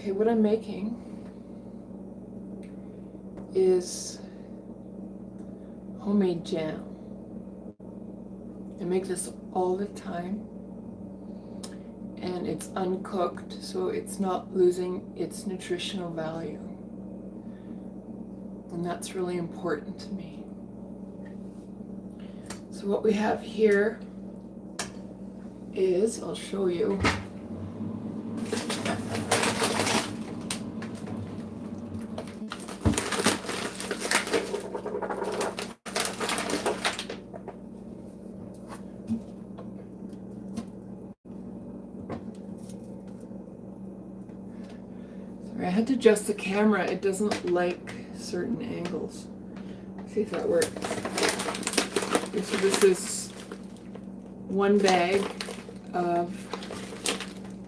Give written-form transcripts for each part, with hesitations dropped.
Okay, what I'm making is homemade jam. I make this all the time, and it's uncooked, so it's not losing its nutritional value. And that's really important to me. So what we have here is, I'll show you. I had to adjust the camera. It doesn't like certain angles. Let's see if that works. Okay, so this is 1 bag of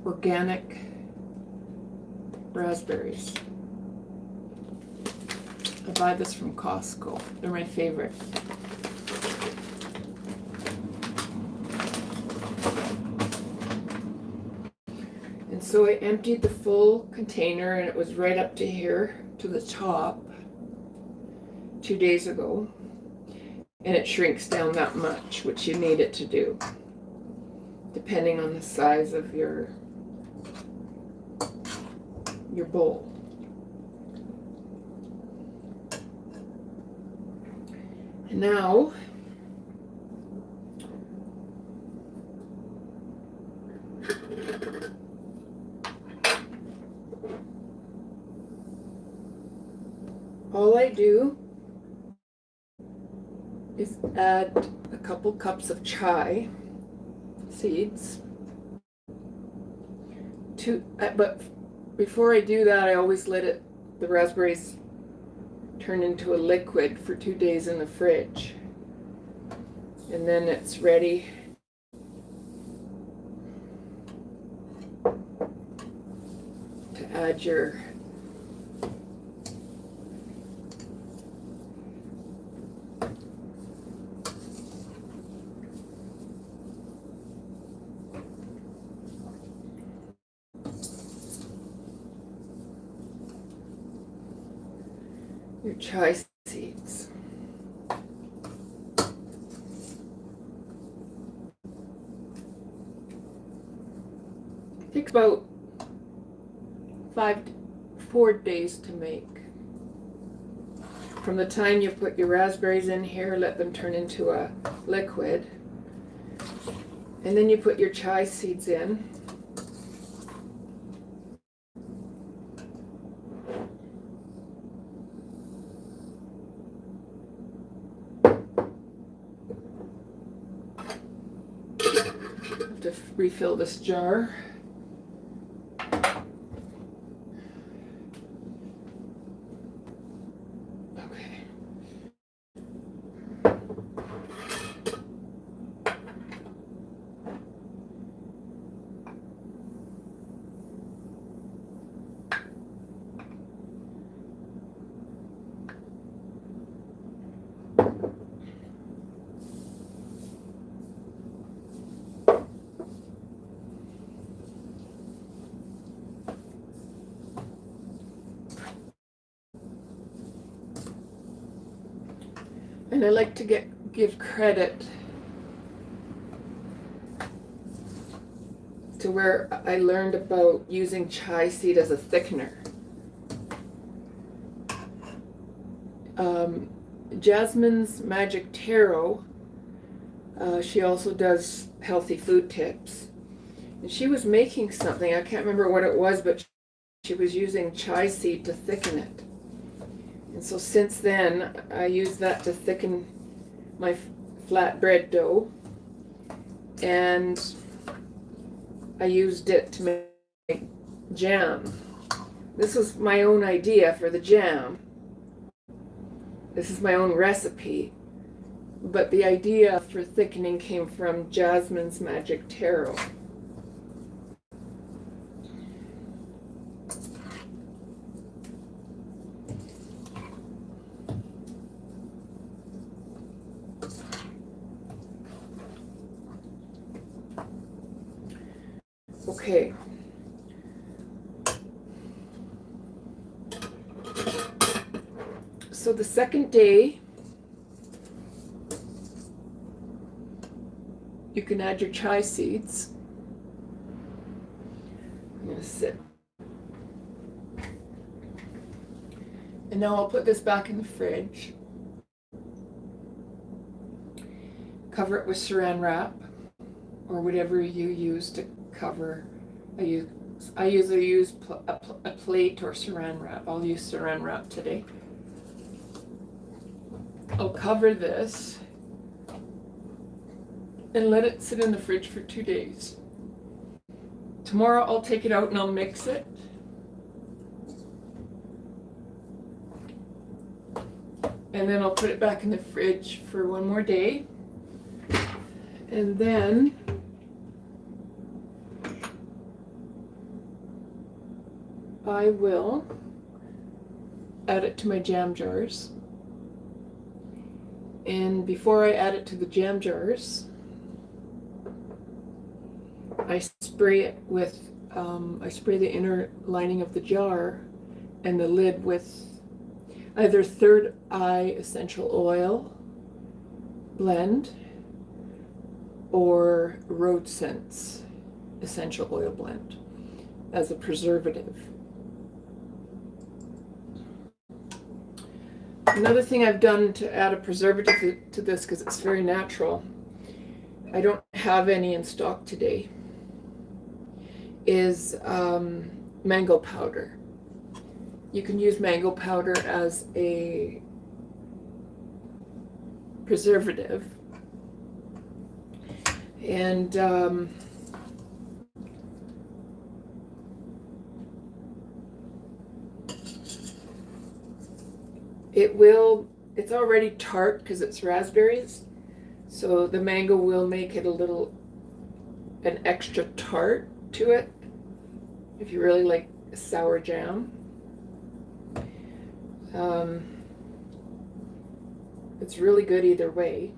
organic raspberries. I buy this from Costco. They're my favorite. And so I emptied the full container, and it was right up to here, to the top, 2 days ago. And it shrinks down that much, which you need it to do, depending on the size of your bowl. And now all I do is add a couple cups of chai seeds but before I do that, I always let the raspberries turn into a liquid for 2 days in the fridge, and then it's ready to add your chai seeds. It takes about 4 days to make. From the time you put your raspberries in here, let them turn into a liquid, and then you put your chai seeds in. To refill this jar. Okay. And I like to give credit to where I learned about using chai seed as a thickener. Jasmine's Magic Tarot, she also does healthy food tips. And she was making something, I can't remember what it was, but she was using chai seed to thicken it. And so since then, I use that to thicken my flatbread dough. And I used it to make jam. This was my own idea for the jam. This is my own recipe. But the idea for thickening came from Jasmine's Magic Tarot. Okay. So the second day, you can add your chia seeds. I'm going to sit. And now I'll put this back in the fridge. Cover it with saran wrap or whatever you use to cover. I usually use a plate or saran wrap. I'll use saran wrap today. I'll cover this and let it sit in the fridge for 2 days. Tomorrow I'll take it out and I'll mix it. And then I'll put it back in the fridge for 1 more day. And then I will add it to my jam jars. And before I add it to the jam jars, I spray it with, I spray the inner lining of the jar and the lid with either Third Eye essential oil blend or Road Scents essential oil blend as a preservative. Another thing I've done to add a preservative to this, because it's very natural, I don't have any in stock today, is mango powder. You can use mango powder as a preservative. And it's already tart because it's raspberries, so the mango will make it an extra tart to it if you really like sour jam. It's really good either way.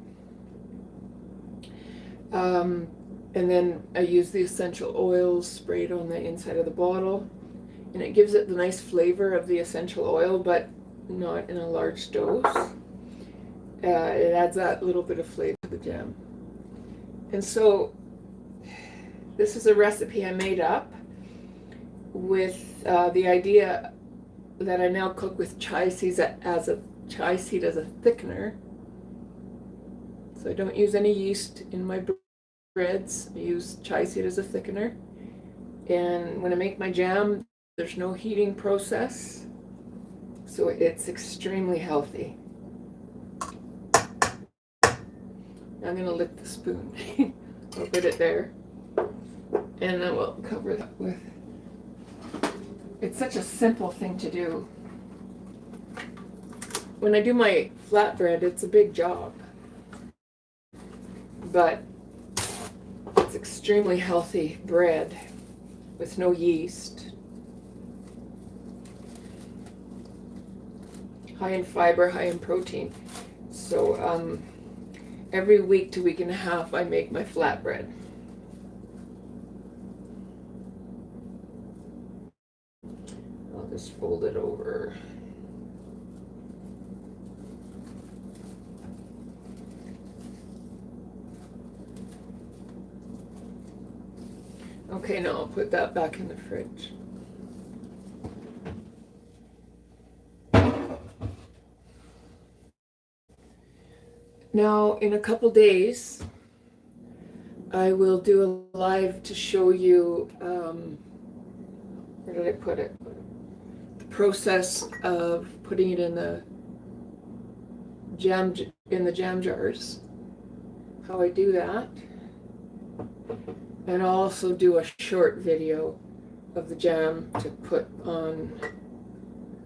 And then I use the essential oils sprayed on the inside of the bottle, and it gives it the nice flavor of the essential oil, but not in a large dose. It adds that little bit of flavor to the jam. And so this is a recipe I made up with the idea that I now cook with chia seed as a thickener. So I don't use any yeast in my breads. I use chia seed as a thickener. And when I make my jam, there's no heating process, so it's extremely healthy. I'm going to lick the spoon. I'll put it there, and then we'll cover that with. It's such a simple thing to do. When I do my flatbread, it's a big job, but it's extremely healthy bread with no yeast. High in fiber, high in protein. So every week to week and a half I make my flatbread. I'll just fold it over. Okay, now I'll put that back in the fridge. Now, in a couple days, I will do a live to show you, where did I put it? The process of putting it in the jam jars, how I do that. And I'll also do a short video of the jam to put on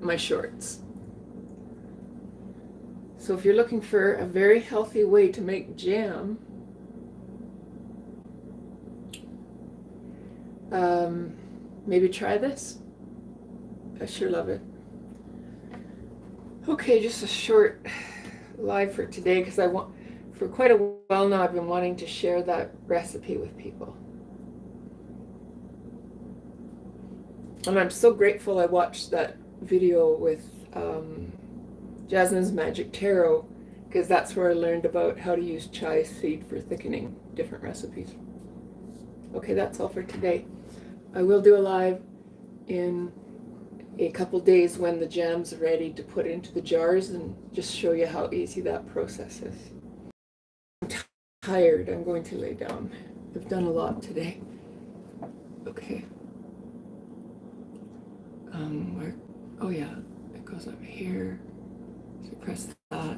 my shorts. So if you're looking for a very healthy way to make jam, maybe try this. I sure love it. Okay, just a short live for today, because for quite a while now I've been wanting to share that recipe with people. And I'm so grateful I watched that video with Jasmine's Magic Taro, because that's where I learned about how to use chai seed for thickening different recipes. Okay, that's all for today. I will do a live in a couple days when the jam's ready to put into the jars and just show you how easy that process is. I'm tired. I'm going to lay down. I've done a lot today. Okay. Where? Oh yeah, it goes up here. So press that.